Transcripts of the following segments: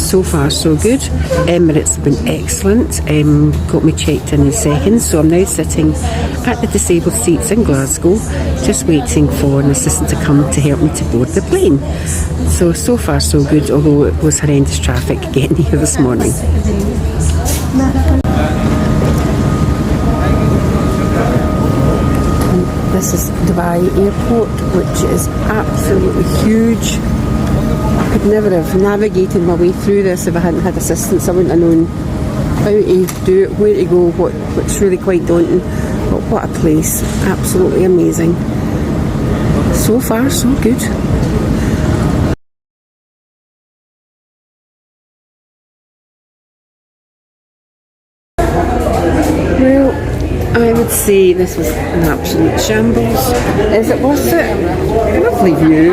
So far so good. Emirates have been excellent, got me checked in seconds, so I'm now sitting at the disabled seats in Glasgow, just waiting for an assistant to come to help me to board the plane. So far so good, although it was horrendous traffic getting here this morning. This is Dubai Airport, which is absolutely huge. I could never have navigated my way through this if I hadn't had assistance. I wouldn't have known how to do it, where to go, what's really quite daunting. But what a place, absolutely amazing. So far so good. I would say this was an absolute shambles. Is it worth it? Lovely view.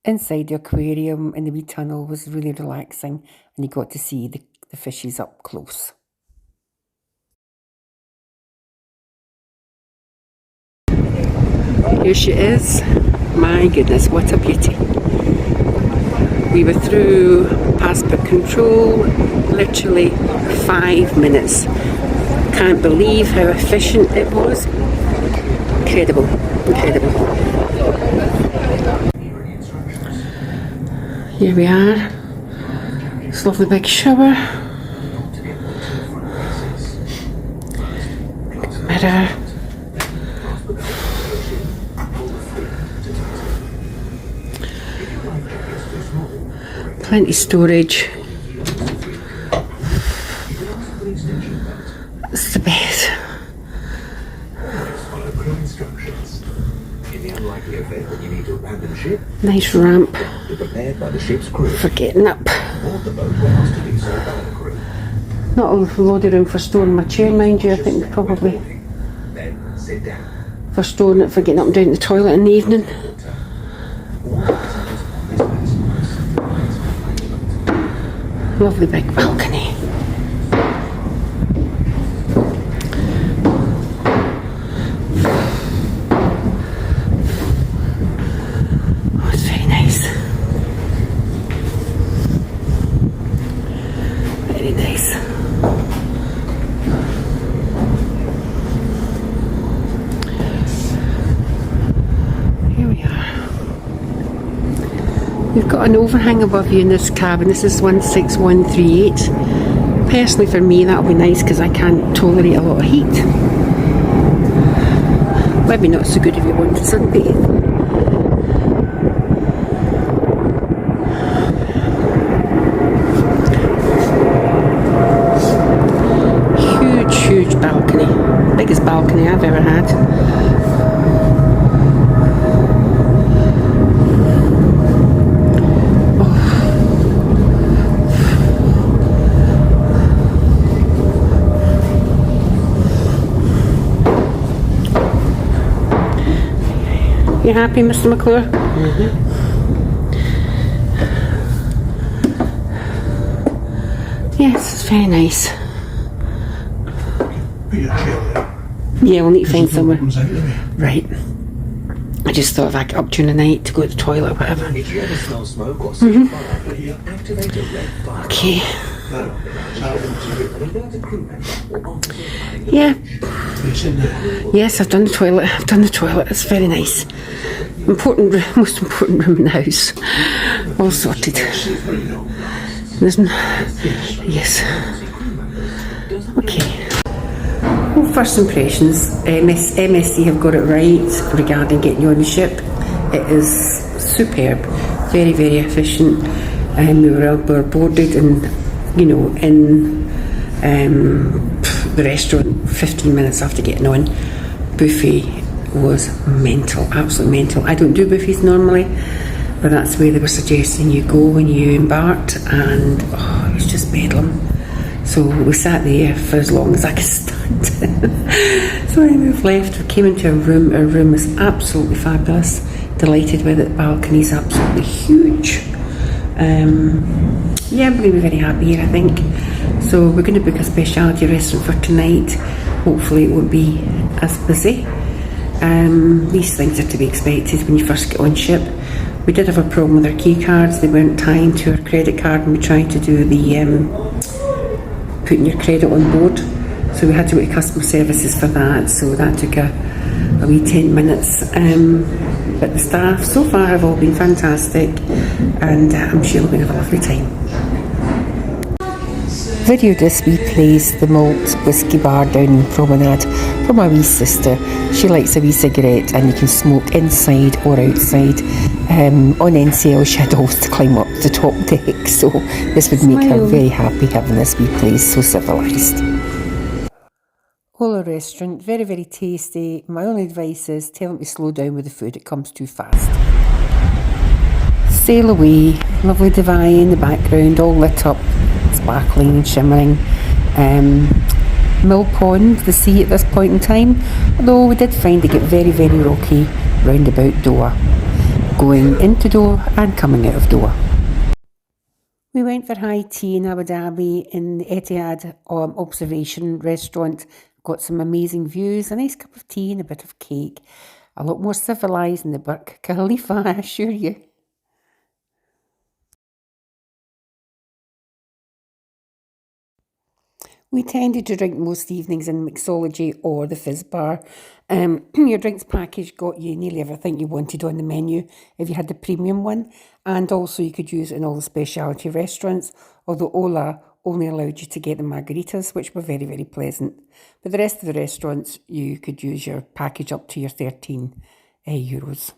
Inside the aquarium in the wee tunnel was really relaxing, and you got to see the fishes up close. Here she is. My goodness, what a beauty. We were through passport control, literally 5 minutes. Can't believe how efficient it was. Incredible, incredible. Here we are. This lovely big shower. Mirror. Plenty of storage. It's the bed. Nice ramp for getting up. Not a load of room for storing my chair, mind you. I think probably for storing it for getting up and down to the toilet in the evening. Lovely big balcony. Oh, it's very nice. Very nice. Here we are. We've got an overhang above you in this cabin. This is 16138. Personally for me that'll be nice because I can't tolerate a lot of heat. Maybe not so good if you want to sunbathe. Huge balcony. Biggest balcony I've ever had. You happy, Mr. McClure? Mm-hmm. Yes, it's very nice. Yeah, we'll need to find somewhere. Right. I just thought if I get up during the night to go to the toilet or whatever. Mm-hmm. Okay. Yeah. Yes, I've done the toilet. It's very nice. Most important room in the house. All sorted. Yes. Okay. Well, first impressions. MSC have got it right regarding getting you on the ship. It is superb. Very, very efficient. We were boarded and, in the restaurant 15 minutes after getting on. Buffet was mental, absolutely mental. I don't do buffets normally, but that's where they were suggesting you go when you embarked, and it was just bedlam. So we sat there for as long as I could stand. So when we've left, we came into our room. Our room was absolutely fabulous. Delighted with it. The balcony's absolutely huge. Yeah, I'm going to be very happy here, I think. So we're going to book a specialty restaurant for tonight. Hopefully it won't be as busy. These things are to be expected when you first get on ship. We did have a problem with our key cards. They weren't tying to our credit card when we tried to do the putting your credit on board. So we had to go to customer services for that. So that took a wee 10 minutes. But the staff so far have all been fantastic, and I'm sure we're going to have a lovely time. Video display plays the malt whisky bar down in Promenade for my wee sister. She likes a wee cigarette, and you can smoke inside or outside. On NCL she had always to climb up the top deck, so this would make her very happy having this wee place so civilised. Ola restaurant, very very tasty. My only advice is tell them to slow down with the food, it comes too fast. Sail away, lovely Divine in the background, all lit up, sparkling and shimmering. Mill Pond, the sea at this point in time, although we did find it get very very rocky round about Doha, going into Doha and coming out of Doha. We went for high tea in Abu Dhabi in the Etihad observation restaurant. Got some amazing views, a nice cup of tea and a bit of cake. A lot more civilised than the Burj Khalifa, I assure you. We tended to drink most evenings in Mixology or the Fizz Bar. Your drinks package got you nearly everything you wanted on the menu if you had the premium one, and also you could use it in all the specialty restaurants, although Ola only allowed you to get the margaritas, which were very, very pleasant. But the rest of the restaurants, you could use your package up to your 13 euros.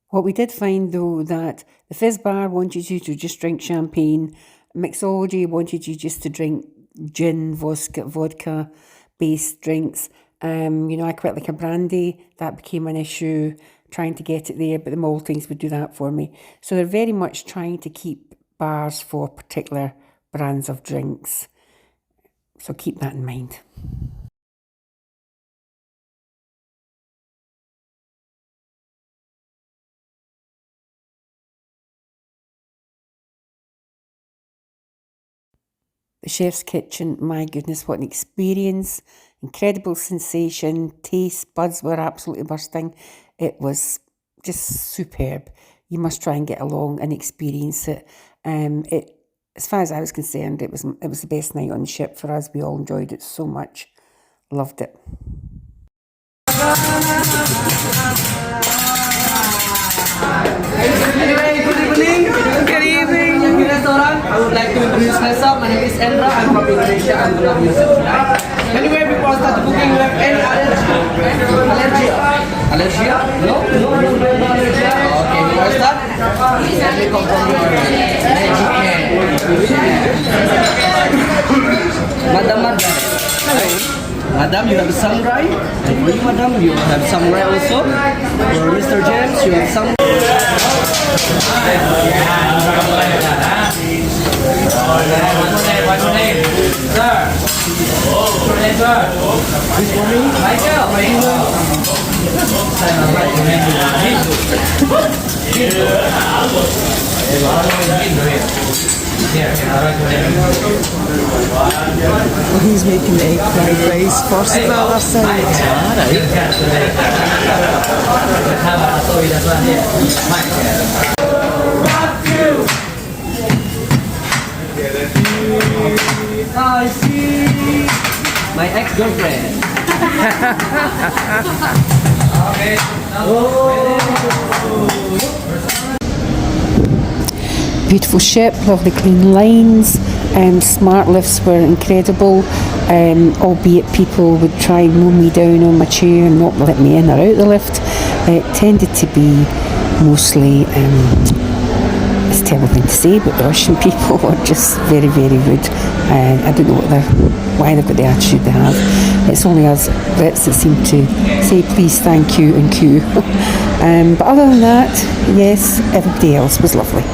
What we did find though, that the Fizz Bar wanted you to just drink champagne, Mixology wanted you just to drink gin, vodka based drinks. I quite like a brandy. That became an issue, trying to get it there, but the Maltings would do that for me. So they're very much trying to keep bars for particular brands of drinks. So keep that in mind. The chef's kitchen, my goodness, what an experience. Incredible sensation, taste, buds were absolutely bursting. It was just superb. You must try and get along and experience it. As far as I was concerned, it was the best night on the ship for us. We all enjoyed it so much. Loved it. Anyway, good evening. Good evening. I would like to introduce myself. My name is Endra. I'm from Indonesia. I'm the love music tonight. Anyway, before I start the booking, you have any allergy? Allergy? No allergy. Okay, before I start, let me confirm your Madam. Hello. Madam, you have a samurai. And for you, madam, you have samurai also. For Mr. James, you have samurai. What's your name? Sir. What's your name, sir? This for me? Michael. He's making the egg fried rice first the other side. I see my ex-girlfriend. Beautiful ship, lovely clean lines, smart lifts were incredible, albeit people would try and mow me down on my chair and not let me in or out the lift. It tended to be mostly, it's a terrible thing to say, but the Russian people are just very, very rude. I don't know why they've got the attitude they have. It's only us Brits that seem to say please, thank you and queue. But other than that, yes, everybody else was lovely.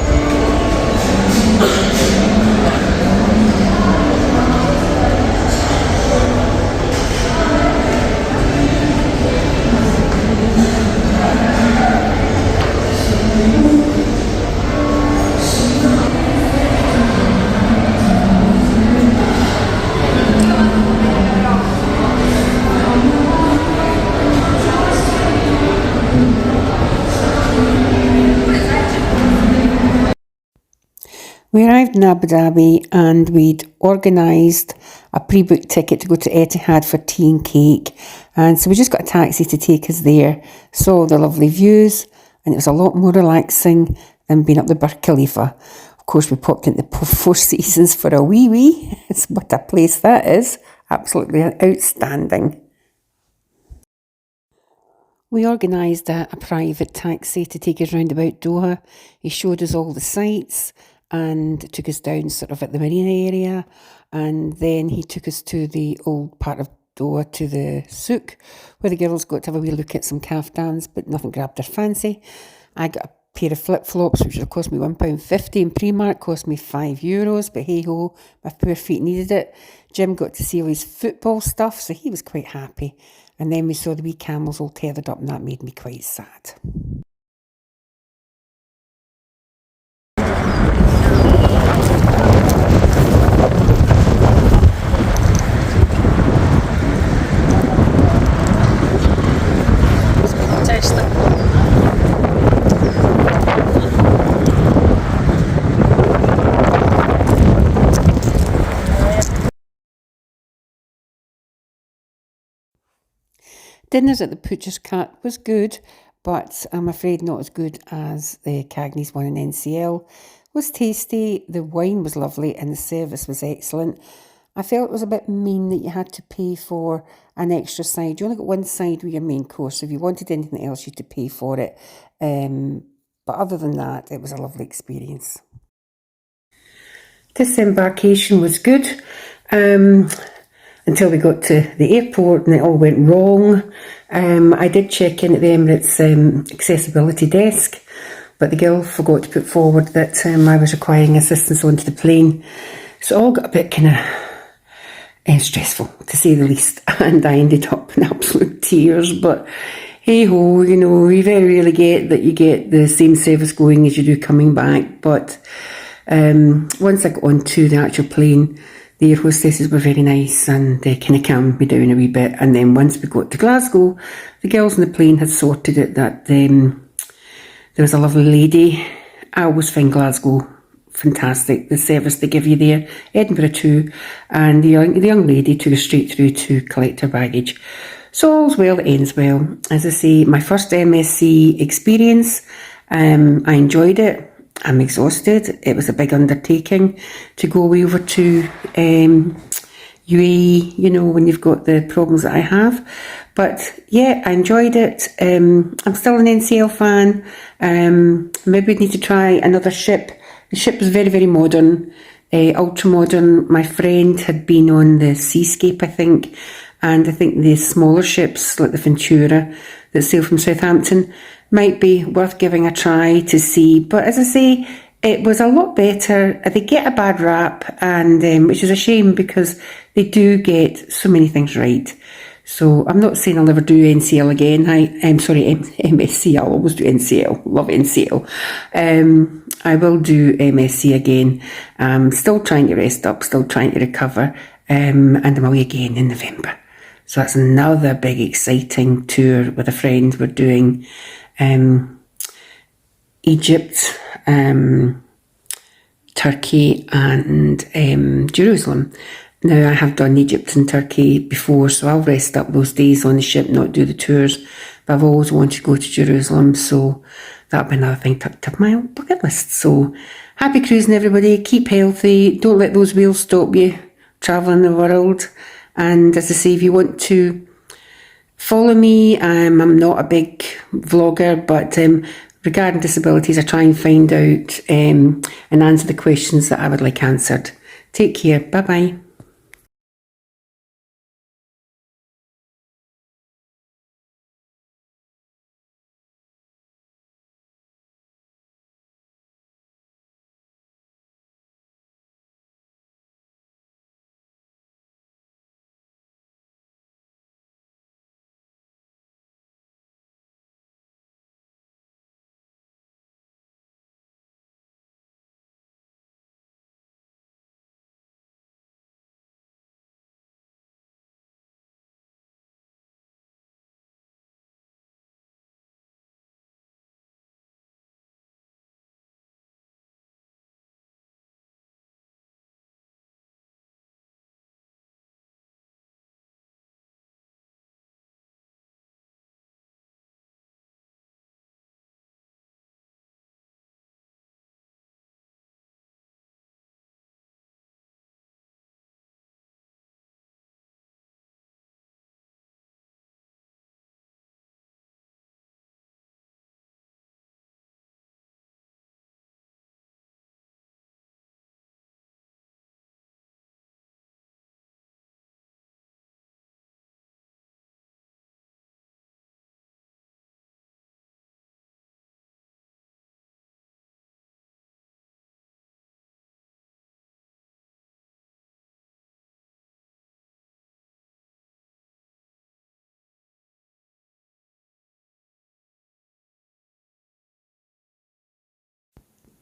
We arrived in Abu Dhabi and we'd organised a pre-booked ticket to go to Etihad for tea and cake. And so we just got a taxi to take us there, saw the lovely views, and it was a lot more relaxing than being up the Burj Khalifa. Of course, we popped into the Four Seasons for a wee. It's what a place that is. Absolutely outstanding. We organised a private taxi to take us round about Doha. He showed us all the sights and took us down sort of at the marina area, and then he took us to the old part of Doha, to the souk, where the girls got to have a wee look at some kaftans, but nothing grabbed their fancy. I got a pair of flip-flops, which would have cost me £1.50, and Primark cost me €5, but hey-ho, my poor feet needed it. Jim got to see all his football stuff, so he was quite happy. And then we saw the wee camels all tethered up, and that made me quite sad. Dinners at the Butcher's Cut was good, but I'm afraid not as good as the Cagney's one in NCL. It was tasty, the wine was lovely, and the service was excellent. I felt it was a bit mean that you had to pay for an extra side. You only got one side with your main course. If you wanted anything else, you had to pay for it. But other than that, it was a lovely experience. Disembarkation was good. Until we got to the airport and it all went wrong. I did check in at the Emirates accessibility desk, but the girl forgot to put forward that I was requiring assistance onto the plane. So it all got a bit kind of stressful, to say the least, and I ended up in absolute tears. But hey ho, you know, you very rarely get that you get the same service going as you do coming back. But once I got onto the actual plane, the air hostesses were very nice and they kind of calmed me down a wee bit. And then once we got to Glasgow, the girls on the plane had sorted it that there was a lovely lady. I always find Glasgow fantastic, the service they give you there. Edinburgh too. And the young lady took us straight through to collect her baggage. So all's well that ends well. As I say, my first MSC experience, I enjoyed it. I'm exhausted. It was a big undertaking to go away over to UAE, you know, when you've got the problems that I have. But yeah, I enjoyed it. I'm still an NCL fan. Maybe we'd need to try another ship. The ship was very, very modern, ultra modern. My friend had been on the Seascape, I think, and I think the smaller ships like the Ventura that sail from Southampton might be worth giving a try to see. But as I say, it was a lot better. They get a bad rap, and which is a shame because they do get so many things right. So I'm not saying I'll ever do NCL again. I'm sorry, MSC. I'll always do NCL. Love NCL. I will do MSC again. I'm still trying to rest up, still trying to recover, and I'm away again in November. So that's another big exciting tour with a friend. We're doing Egypt, Turkey and Jerusalem. Now I have done Egypt and Turkey before, so I'll rest up those days on the ship, not do the tours, but I've always wanted to go to Jerusalem, so that'll be another thing tucked up my bucket list. So happy cruising everybody, keep healthy, don't let those wheels stop you travelling the world. And as I say, if you want to follow me, I'm not a big vlogger, but regarding disabilities, I try and find out and answer the questions that I would like answered. Take care. Bye-bye.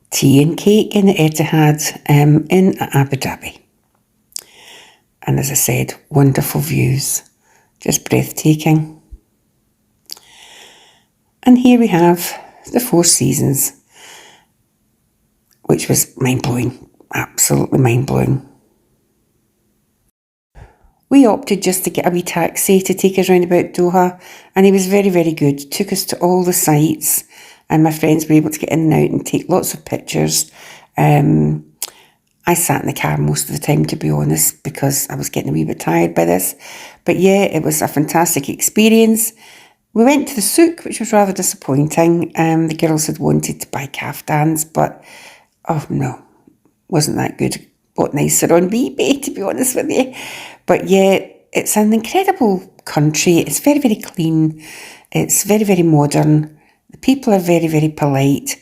tea and cake in the Etihad in Abu Dhabi. And as I said, wonderful views, just breathtaking. And here we have the Four Seasons, which was mind-blowing, absolutely mind-blowing. We opted just to get a wee taxi to take us round about Doha, and he was very, very good. Took us to all the sites, and my friends were able to get in and out and take lots of pictures. I sat in the car most of the time, to be honest, because I was getting a wee bit tired by this. But yeah, it was a fantastic experience. We went to the souk, which was rather disappointing. The girls had wanted to buy kaftans, but oh no, wasn't that good. Bought nicer on eBay, to be honest with you. But yeah, it's an incredible country. It's very, very clean. It's very, very modern. The people are very, very polite.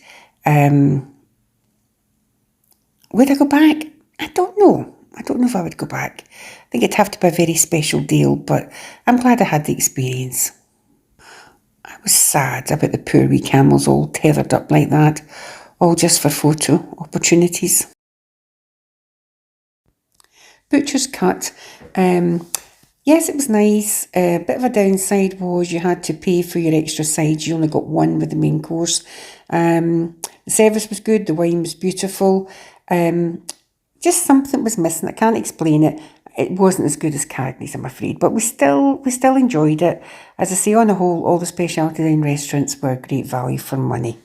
Would I go back? I don't know. I don't know if I would go back. I think it'd have to be a very special deal, but I'm glad I had the experience. I was sad about the poor wee camels all tethered up like that, all just for photo opportunities. Butcher's Cut. Yes, it was nice. A bit of a downside was you had to pay for your extra sides. You only got one with the main course. The service was good. The wine was beautiful. Just something was missing. I can't explain it. It wasn't as good as Cagney's, I'm afraid, but we still enjoyed it. As I say, on the whole, all the specialty line restaurants were great value for money.